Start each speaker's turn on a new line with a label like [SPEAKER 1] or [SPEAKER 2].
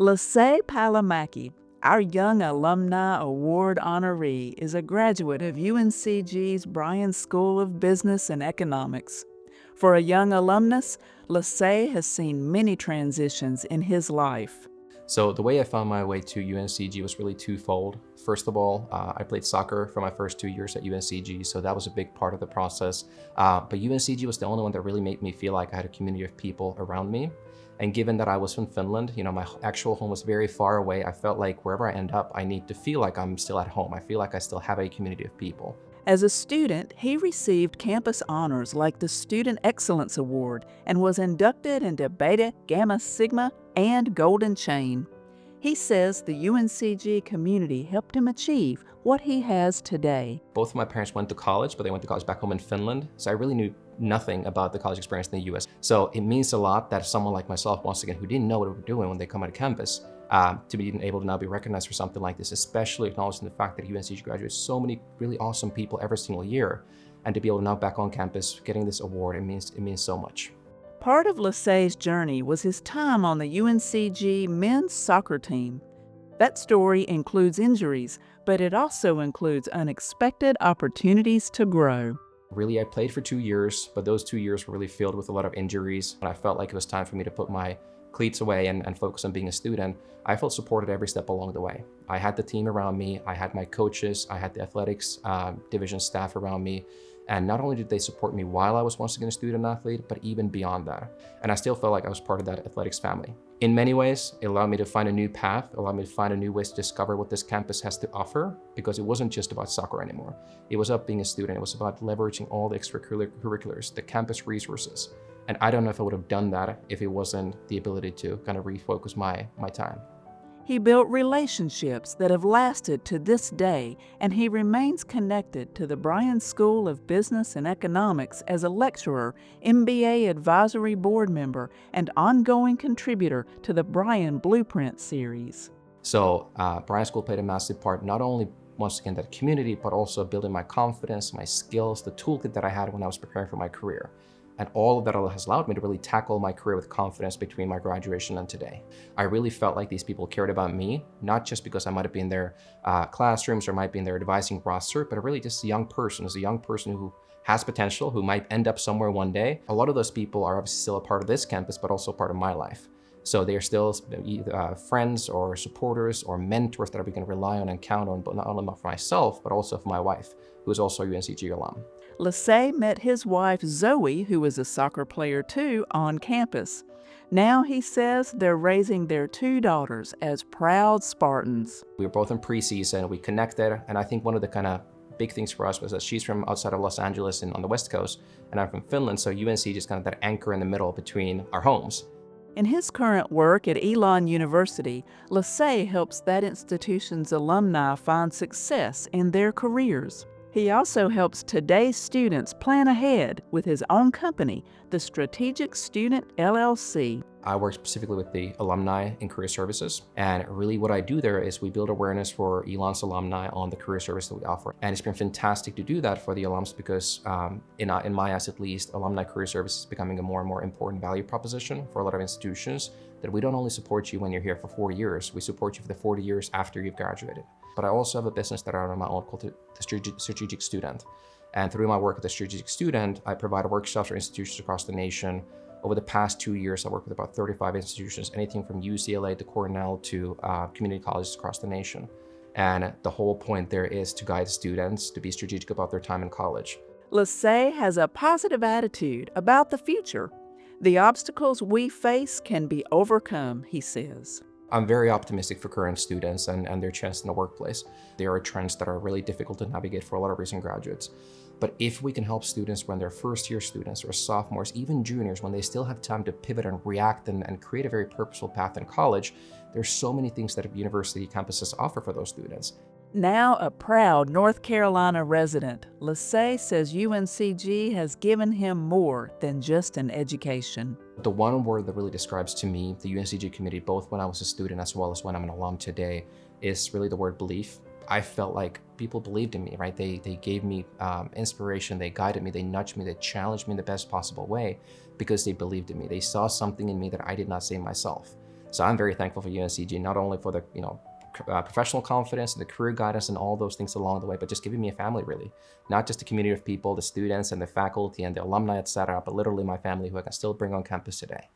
[SPEAKER 1] Lasse Palomaki, our Young Alumni Award honoree, is a graduate of UNCG's Bryan School of Business and Economics. For a young alumnus, Lasse has seen many transitions in his life.
[SPEAKER 2] So the way I found my way to UNCG was really twofold. First of all, I played soccer for my first 2 years at UNCG, so that was a big part of the process. But UNCG was the only one that really made me feel like I had a community of people around me. And given that I was from Finland, my actual home was very far away, I felt like wherever I end up, I need to feel like I'm still at home. I feel like I still have a community of people.
[SPEAKER 1] As a student, he received campus honors like the Student Excellence Award and was inducted into Beta, Gamma, Sigma, and Golden Chain. He says the UNCG community helped him achieve what he has today.
[SPEAKER 2] Both of my parents went to college, but they went to college back home in Finland, so I really knew nothing about the college experience in the US. So it means a lot that someone like myself, once again, who didn't know what we were doing when they come out of campus, to be able to now be recognized for something like this, especially acknowledging the fact that UNCG graduates so many really awesome people every single year, and to be able to now back on campus getting this award, it means so much.
[SPEAKER 1] Part of Lasse's journey was his time on the UNCG men's soccer team. That story includes injuries, but it also includes unexpected opportunities to grow.
[SPEAKER 2] Really, I played for 2 years, but those 2 years were really filled with a lot of injuries. And I felt like it was time for me to put my cleats away and focus on being a student. I felt supported every step along the way. I had the team around me, I had my coaches, I had the athletics division staff around me. And not only did they support me while I was once again a student athlete, but even beyond that. And I still felt like I was part of that athletics family. In many ways, it allowed me to find a new path, allowed me to find a new ways to discover what this campus has to offer, because it wasn't just about soccer anymore. It was about being a student. It was about leveraging all the extracurriculars, the campus resources. And I don't know if I would have done that if it wasn't the ability to kind of refocus my time.
[SPEAKER 1] He built relationships that have lasted to this day, and he remains connected to the Bryan School of Business and Economics as a lecturer, MBA Advisory Board member, and ongoing contributor to the Bryan Blueprint Series.
[SPEAKER 2] So Bryan School played a massive part, not only once again that community, but also building my confidence, my skills, the toolkit that I had when I was preparing for my career. And all of that has allowed me to really tackle my career with confidence between my graduation and today. I really felt like these people cared about me, not just because I might have been in their classrooms or might be in their advising roster, but really just a young person, who has potential, who might end up somewhere one day. A lot of those people are obviously still a part of this campus, but also part of my life. So they are still either friends or supporters or mentors that we can rely on and count on, but not only for myself, but also for my wife, who is also a UNCG alum.
[SPEAKER 1] Lasse met his wife Zoe, who is a soccer player too, on campus. Now he says they're raising their 2 daughters as proud Spartans.
[SPEAKER 2] We were both in preseason, we connected, and I think one of the kind of big things for us was that she's from outside of Los Angeles and on the West Coast, and I'm from Finland, so UNC is kind of that anchor in the middle between our homes. In
[SPEAKER 1] his current work at Elon University, Lasse helps that institution's alumni find success in their careers. He also helps today's students plan ahead with his own company, the Strategic Student LLC.
[SPEAKER 2] I work specifically with the alumni in career services, and really what I do there is we build awareness for Elon's alumni on the career service that we offer. And it's been fantastic to do that for the alums because in my eyes at least, alumni career service is becoming a more and more important value proposition for a lot of institutions, that we don't only support you when you're here for 4 years, we support you for the 40 years after you've graduated. But I also have a business that I run on my own called the Strategic Student. And through my work at the Strategic Student, I provide workshops for institutions across the nation. Over the past 2 years, I worked with about 35 institutions, anything from UCLA to Cornell to community colleges across the nation. And the whole point there is to guide students to be strategic about their time in college.
[SPEAKER 1] Lasse has a positive attitude about the future. The obstacles we face can be overcome, he says.
[SPEAKER 2] I'm very optimistic for current students and their chance in the workplace. There are trends that are really difficult to navigate for a lot of recent graduates. But if we can help students when they're first-year students or sophomores, even juniors, when they still have time to pivot and react and create a very purposeful path in college, there's so many things that university campuses offer for those students.
[SPEAKER 1] Now a proud North Carolina resident, Lasse says UNCG has given him more than just an education.
[SPEAKER 2] The one word that really describes to me the UNCG community, both when I was a student as well as when I'm an alum today, is really the word belief. I felt like people believed in me, right? They gave me inspiration, they guided me, they nudged me, they challenged me in the best possible way because they believed in me. They saw something in me that I did not see myself. So I'm very thankful for UNCG, not only for the professional confidence, the career guidance, and all those things along the way, but just giving me a family, really. Not just a community of people, the students and the faculty and the alumni, etc., but literally my family who I can still bring on campus today.